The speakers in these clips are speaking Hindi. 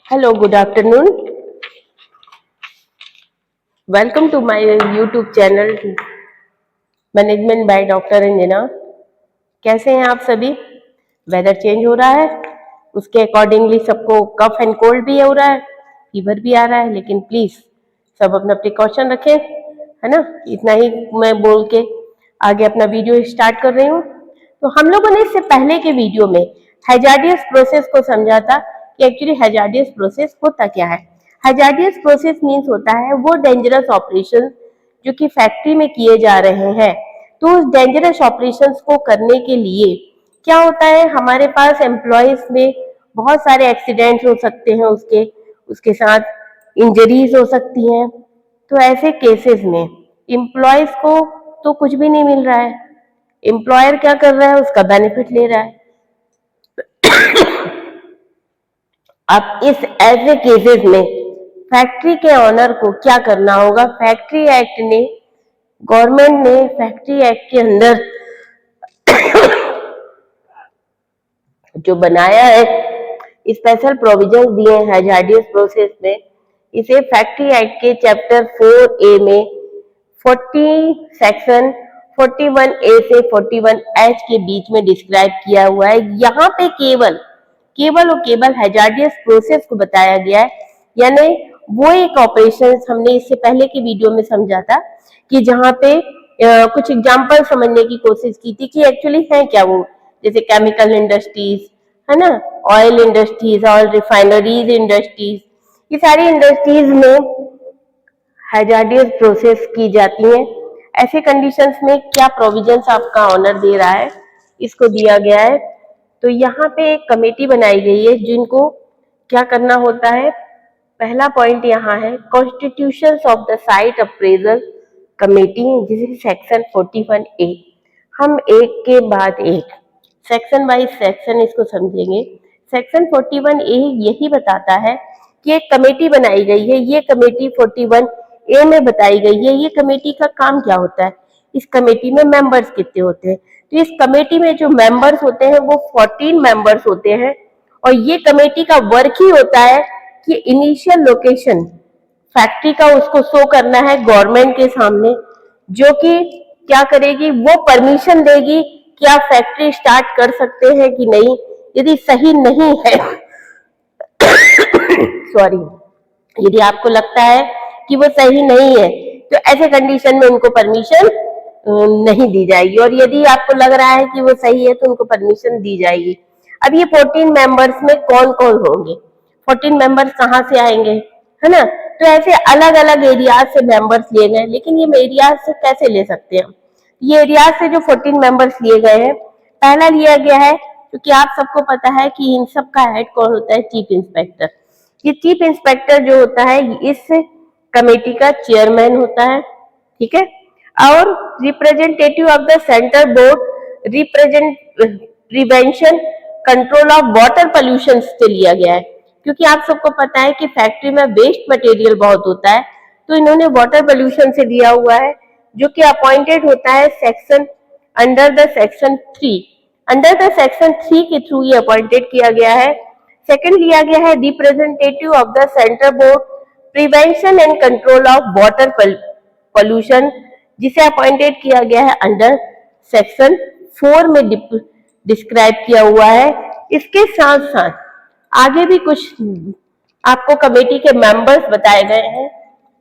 Hello, good afternoon. Welcome to my YouTube channel management by doctor Anjana. कैसे हैं आप सभी? वेदर चेंज हो रहा है, उसके अकॉर्डिंगली सबको कफ एंड कोल्ड भी हो रहा है, फीवर भी आ रहा है, लेकिन प्लीज सब अपना प्रिकॉशन रखें, है ना। इतना ही मैं बोल के आगे अपना वीडियो स्टार्ट कर रही हूँ। तो हम लोगों ने इससे पहले के वीडियो में हैजार्डियस प्रोसेस को समझा था कि एक्चुअली हैजार्डियस प्रोसेस होता क्या है। हैजार्डियस प्रोसेस मीन्स होता है वो डेंजरस ऑपरेशन जो कि फैक्ट्री में किए जा रहे हैं। तो उस डेंजरस ऑपरेशंस को करने के लिए क्या होता है, हमारे पास एम्प्लॉयज में बहुत सारे एक्सीडेंट्स हो सकते हैं, उसके उसके साथ इंजरीज हो सकती हैं। तो ऐसे केसेस में एम्प्लॉयज को तो कुछ भी नहीं मिल रहा है, एम्प्लॉयर क्या कर रहा है, उसका बेनिफिट ले रहा है। अब इस ऐसे केसेस में फैक्ट्री के ऑनर को क्या करना होगा। फैक्ट्री एक्ट ने, गवर्नमेंट ने फैक्ट्री एक्ट के अंदर जो बनाया है, स्पेशल प्रोविजन दिए हैं हैजार्डियस प्रोसेस में। इसे फैक्ट्री एक्ट के चैप्टर 4A में सेक्शन 41A से 41H के बीच में डिस्क्राइब किया हुआ है। यहाँ पे केवल केवल और केवल हैजार्डियस प्रोसेस को बताया गया है, यानी वो एक ऑपरेशन हमने इससे पहले के वीडियो में समझा था कि जहाँ पे कुछ एग्जांपल समझने की कोशिश की थी कि एक्चुअली है क्या वो, जैसे केमिकल इंडस्ट्रीज, है ना, ऑयल इंडस्ट्रीज और रिफाइनरीज इंडस्ट्रीज, ये सारी इंडस्ट्रीज में हैजार्डियस प्रोसेस की जाती हैं। ऐसे कंडीशंस में क्या प्रोविजंस आपका ऑनर दे रहा है, इसको दिया गया है। तो यहाँ पे एक कमेटी बनाई गई है जिनको क्या करना होता है। पहला पॉइंट यहाँ है constitution of the site appraisal committee, जिसे सेक्शन 41A। हम एक के बाद एक सेक्शन वाइज सेक्शन इसको समझेंगे। सेक्शन 41A यही बताता है कि एक कमेटी बनाई गई है, ये कमेटी 41A में बताई गई है। ये कमेटी का काम क्या होता है, इस कमेटी में मेंबर्स कितने होते हैं। तो इस कमेटी में जो मेंबर्स होते हैं वो 14 मेंबर्स होते हैं, और ये कमेटी का वर्क ही होता है कि इनिशियल लोकेशन फैक्ट्री का उसको शो करना है गवर्नमेंट के सामने, जो कि क्या करेगी, वो परमिशन देगी कि आप फैक्ट्री स्टार्ट कर सकते हैं कि नहीं। यदि सही नहीं है सॉरी, यदि आपको लगता है कि वो सही नहीं है तो ऐसे कंडीशन में उनको परमिशन नहीं दी जाएगी, और यदि आपको लग रहा है कि वो सही है तो उनको परमिशन दी जाएगी। अब ये 14 मेंबर्स में कौन कौन होंगे, 14 मेंबर्स कहाँ से आएंगे, है ना। तो ऐसे अलग अलग एरियाज से मेंबर्स लिए गए, लेकिन ये एरियाज से कैसे ले सकते हैं। ये एरियाज से जो 14 मेंबर्स लिए गए हैं, पहला लिया गया है क्योंकि आप सबको पता है कि इन सब का हेड कौन होता है, चीफ इंस्पेक्टर। ये चीफ इंस्पेक्टर जो होता है इस कमेटी का चेयरमैन होता है, ठीक है। और representative of the centre board represent prevention control of water pollution से लिया गया है, क्योंकि आप सबको पता है कि फैक्ट्री में वेस्ट मटेरियल बहुत होता है, तो इन्होंने वाटर पोल्यूशन से दिया हुआ है, जो कि अपॉइंटेड होता है section under the section 3। Under the section 3 के थ्रू ये अपॉइंटेड किया गया है। सेकंड लिया गया है representative of the centre board prevention and control of water pollution, जिसे अपॉइंटेड किया गया है अंडर सेक्शन 4 में डिस्क्राइब किया हुआ है। इसके साथ साथ आगे भी कुछ आपको कमेटी के मेंबर्स बताए गए हैं,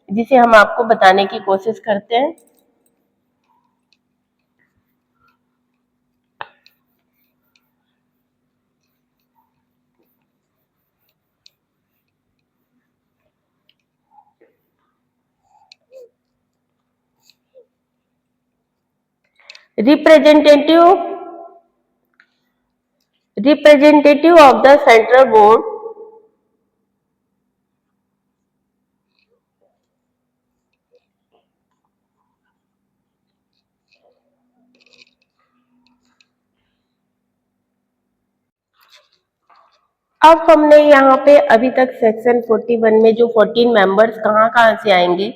जिसे हम आपको बताने की कोशिश करते हैं। Representative of the central board अब हमने यहाँ पे अभी तक सेक्शन 41 में जो 14 मेंबर्स कहाँ कहाँ से आएंगे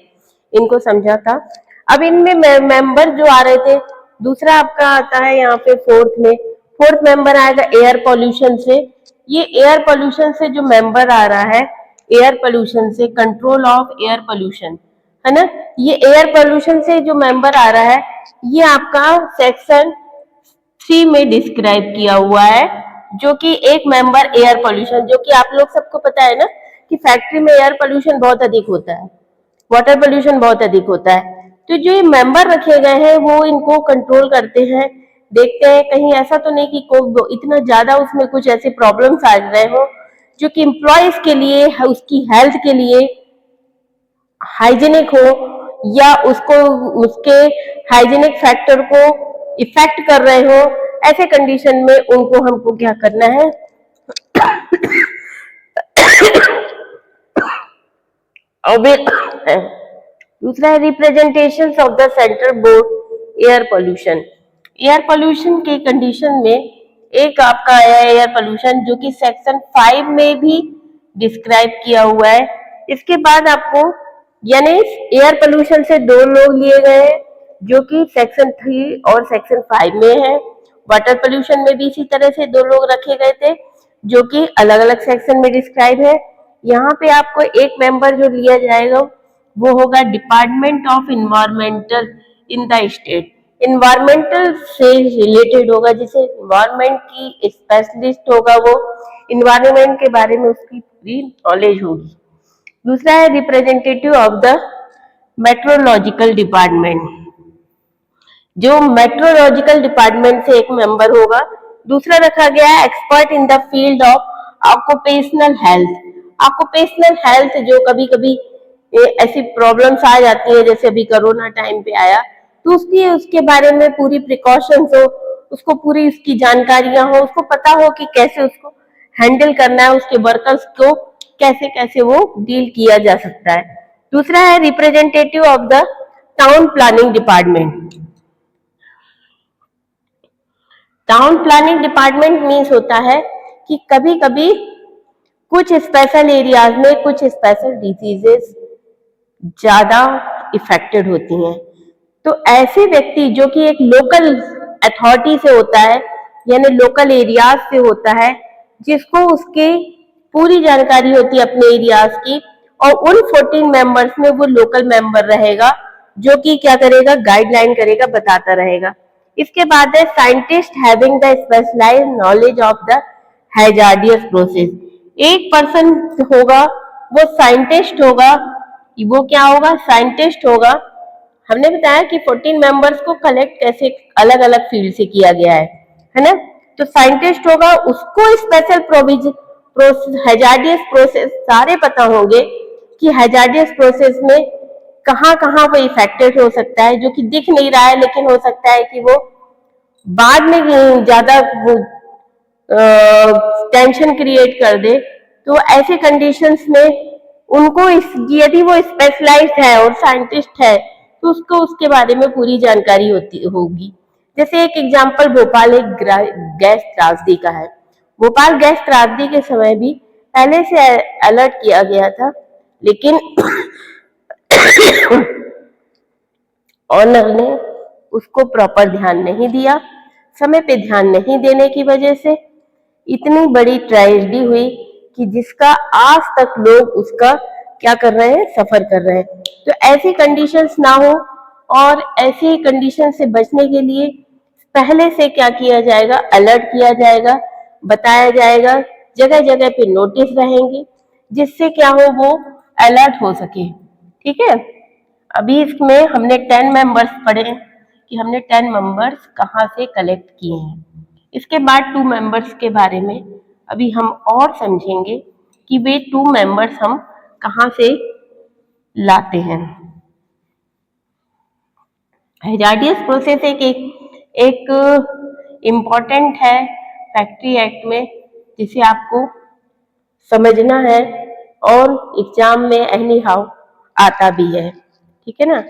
इनको समझा था। अब इनमें मेंबर जो आ रहे थे, दूसरा आपका आता है यहाँ पे फोर्थ में, फोर्थ मेंबर आएगा एयर पॉल्यूशन से, ये एयर पोल्यूशन से जो मेंबर आ रहा है, एयर पोल्यूशन से, कंट्रोल ऑफ एयर पोल्यूशन, है ना, ये एयर पोल्यूशन से जो मेंबर आ रहा है, ये आपका सेक्शन 3 में डिस्क्राइब किया हुआ है, जो कि एक मेंबर एयर पोल्यूशन, जो कि आप लोग सबको पता है ना कि फैक्ट्री में एयर पोल्यूशन बहुत अधिक होता है, वाटर पोल्यूशन बहुत अधिक होता है। तो जो ये मेंबर रखे गए हैं वो इनको कंट्रोल करते हैं, देखते हैं कहीं ऐसा तो नहीं कि इतना ज्यादा उसमें कुछ ऐसे प्रॉब्लम्स आ रहे हो जो कि एम्प्लॉयज के लिए, उसकी हेल्थ के लिए हाइजीनिक हो, या उसको, उसके हाइजीनिक फैक्टर को इफेक्ट कर रहे हो, ऐसे कंडीशन में उनको हमको क्या करना है, दूसरा है representation of the central board air pollution. Air pollution के कंडीशन में एक आपका आया है एयर पोल्यूशन, जो कि सेक्शन 5 में भी डिस्क्राइब किया हुआ है। इसके बाद आपको, यानी एयर पोल्यूशन से दो लोग लिए गए हैं, जो कि सेक्शन 3 और सेक्शन 5 में है। वाटर पोल्यूशन में भी इसी तरह से दो लोग रखे गए थे, जो कि अलग अलग सेक्शन में डिस्क्राइब है। यहाँ पे आपको एक मेंबर जो लिया जाएगा वो होगा department of environmental in the state. Environmental से रिलेटेड होगा, जिसे इन्वायरमेंट की स्पेशलिस्ट होगा, वो इन्वायरमेंट के बारे में उसकी पूरी नॉलेज होगी। दूसरा है representative of the metrological department, जो मेट्रोलॉजिकल डिपार्टमेंट से एक मेंबर होगा। दूसरा रखा गया है expert in the field of occupational health. Occupational health जो कभी कभी ऐसी प्रॉब्लम्स आ जाती है, जैसे अभी कोरोना टाइम पे आया, तो उसकी उसके बारे में पूरी प्रिकॉशंस हो, उसको पूरी उसकी जानकारियां हो, उसको पता हो कि कैसे उसको हैंडल करना है, उसके वर्कर्स को कैसे कैसे वो डील किया जा सकता है। दूसरा है representative of the town planning department. Town planning department means होता है कि कभी कभी कुछ स्पेशल एरियाज में कुछ स्पेशल डिजीजेस ज्यादा इफेक्टेड होती हैं, तो ऐसे व्यक्ति जो कि एक लोकल अथॉरिटी से होता है, यानी लोकल एरियाज से होता है, जिसको उसकी पूरी जानकारी होती है अपने एरियाज की, और उन 14 मेंबर्स में वो लोकल मेंबर रहेगा, जो कि क्या करेगा, गाइडलाइन करेगा, बताता रहेगा। इसके बाद है scientist having the specialised knowledge of the hazardous process. एक पर्सन होगा, वो साइंटिस्ट होगा, वो क्या होगा, साइंटिस्ट होगा। हमने बताया कि 14 मेंबर्स को कलेक्ट कैसे अलग अलग फील्ड से किया गया है ना, तो साइंटिस्ट होगा, उसको स्पेशल प्रोसेस, हैजार्डियस प्रोसेस सारे पता होंगे कि हैजार्डियस प्रोसेस में कहाँ कहाँ वो इफेक्टेड हो सकता है, जो कि दिख नहीं रहा है, लेकिन हो सकता है कि वो बाद में ज्यादा टेंशन क्रिएट कर दे। तो ऐसे कंडीशंस में उनको यदि वो स्पेशलाइज्ड है और साइंटिस्ट है, तो उसको उसके बारे में पूरी जानकारी होती होगी। जैसे एक एग्जांपल भोपाल एक गैस त्रासदी का है। भोपाल गैस त्रासदी के समय भी पहले से अलर्ट किया गया था, लेकिन ऑनर ने उसको प्रॉपर ध्यान नहीं दिया। समय पे ध्यान नहीं देने की वजह से इतनी बड़ी ट्रेजेडी हुई कि जिसका आज तक लोग उसका क्या कर रहे हैं, सफर कर रहे हैं। तो ऐसी कंडीशंस ना हो, और ऐसी कंडीशन से बचने के लिए पहले से क्या किया जाएगा, अलर्ट किया जाएगा, बताया जाएगा, जगह जगह पे नोटिस रहेंगे, जिससे क्या हो, वो अलर्ट हो सके। ठीक है, अभी इसमें हमने 10 मेंबर्स पढ़े कि हमने 10 मेंबर्स कहाँ से कलेक्ट किए हैं। इसके बाद 2 मेंबर्स के बारे में अभी हम और समझेंगे कि वे 2 मेंबर्स हम कहाँ से लाते हैं। हैजार्डियस प्रोसेस एक इम्पॉर्टेंट है फैक्ट्री एक्ट में, जिसे आपको समझना है, और एग्जाम में एनी हाउ आता भी है। ठीक है ना।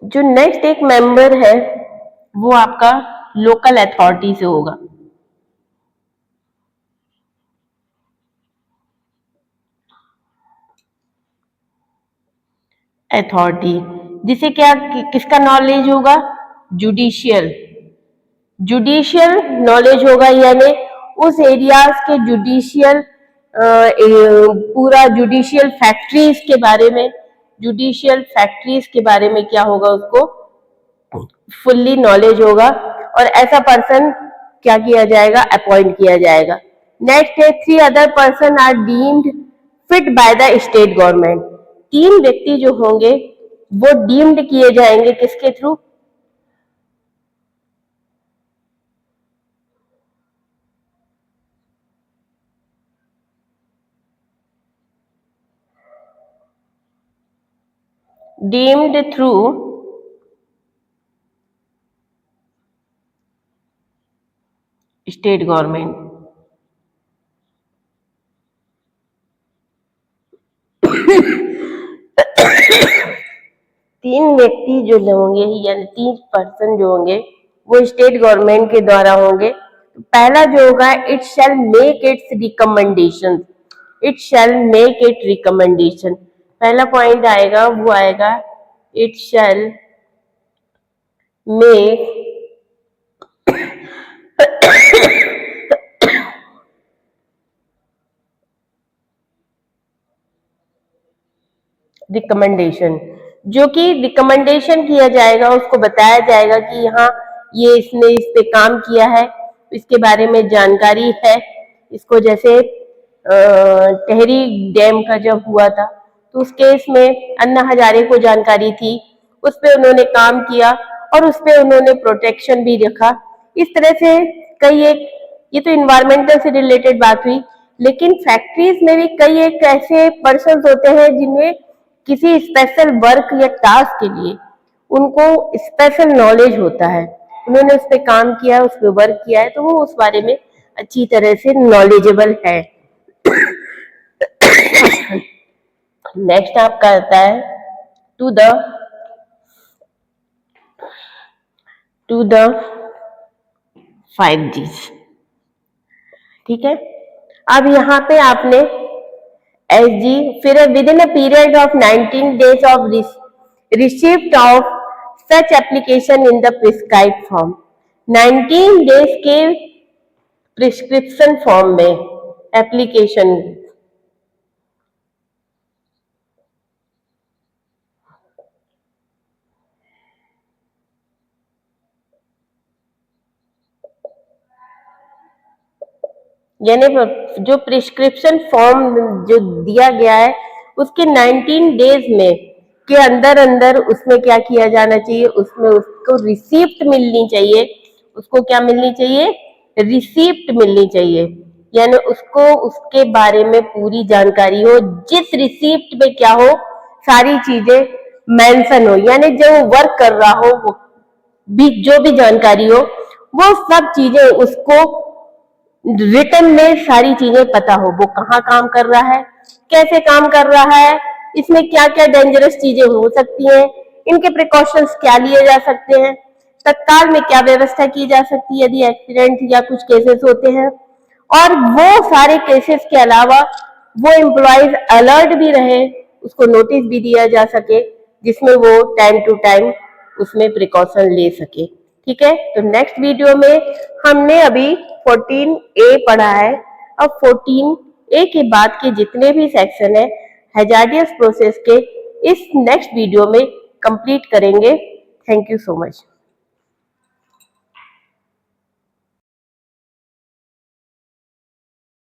जो नेक्स्ट एक मेंबर है वो आपका लोकल अथॉरिटी से होगा। अथॉरिटी जिसे क्या किसका नॉलेज होगा? जुडिशियल जुडिशियल नॉलेज होगा, यानी उस एरियाज के जुडिशियल पूरा जुडिशियल फैक्ट्रीज के बारे में, जुडिशियल फैक्ट्रीज के बारे में क्या होगा, उसको फुल्ली नॉलेज होगा, और ऐसा पर्सन क्या किया जाएगा? अपॉइंट किया जाएगा। नेक्स्ट है 3 other person are deemed fit by the state government. 3 व्यक्ति जो होंगे वो डीम्ड किए जाएंगे किसके through? Deemed through state government. तीन व्यक्ति जो होंगे, यानी 3 पर्सन जो होंगे वो स्टेट गवर्नमेंट के द्वारा होंगे। पहला जो होगा, it shall make it's recommendation. It shall make it recommendation, पहला पॉइंट आएगा वो आएगा इट शैल मेक रिकमेंडेशन। जो कि रिकमेंडेशन किया जाएगा, उसको बताया जाएगा कि हाँ ये इसने इस पे काम किया है, इसके बारे में जानकारी है इसको। जैसे टेहरी डैम का जब हुआ था तो उस केस में अन्ना हजारे को जानकारी थी, उस पे उन्होंने काम किया और उस पे उन्होंने प्रोटेक्शन भी रखा। इस तरह से कई एक, ये तो इन्वायरमेंटल से रिलेटेड बात हुई, लेकिन फैक्ट्रीज में भी कई एक ऐसे पर्सन होते हैं जिन्हें किसी स्पेशल वर्क या टास्क के लिए उनको स्पेशल नॉलेज होता है, उन्होंने उस पर काम किया है, उस पर वर्क किया है, तो वो उस बारे में अच्छी तरह से नॉलेजेबल है। नेक्स्ट आपका आता है टू द 5G। ठीक है, अब यहाँ पे आपने SG, फिर within a period of 19 days of receipt of such application in the prescribe form. 19 days के प्रिस्क्रिप्शन फॉर्म में एप्लीकेशन, यानी जो प्रिस्क्रिप्शन फॉर्म जो दिया गया है उसके 19 डेज में के अंदर अंदर उसमें क्या किया जाना चाहिए? उसमें उसको रिसीप्ट मिलनी चाहिए। उसको क्या मिलनी चाहिए? रिसीप्ट मिलनी चाहिए, यानी उसको उसके बारे में पूरी जानकारी हो, जिस रिसीप्ट में क्या हो, सारी चीजें मेंशन हो, यानी जो वर्क कर रहा हो वो भी जो भी जानकारी हो वो सब चीजें उसको रिटर्न में सारी चीजें पता हो, वो कहाँ काम कर रहा है, कैसे काम कर रहा है, इसमें क्या क्या डेंजरस चीजें हो सकती हैं, इनके प्रिकॉशंस क्या लिए जा सकते हैं, तत्काल में क्या व्यवस्था की जा सकती है यदि एक्सीडेंट या कुछ केसेस होते हैं। और वो सारे केसेस के अलावा वो एम्प्लॉयज अलर्ट भी रहे, उसको नोटिस भी दिया जा सके, जिसमें वो टाइम टू टाइम उसमें प्रिकॉशन ले सके। ठीक है, तो नेक्स्ट वीडियो में हमने अभी 14A पढ़ा है। अब 14A के बाद के जितने भी सेक्शन है हैजार्डियस प्रोसेस के, इस नेक्स्ट वीडियो में कंप्लीट करेंगे। Thank you so much.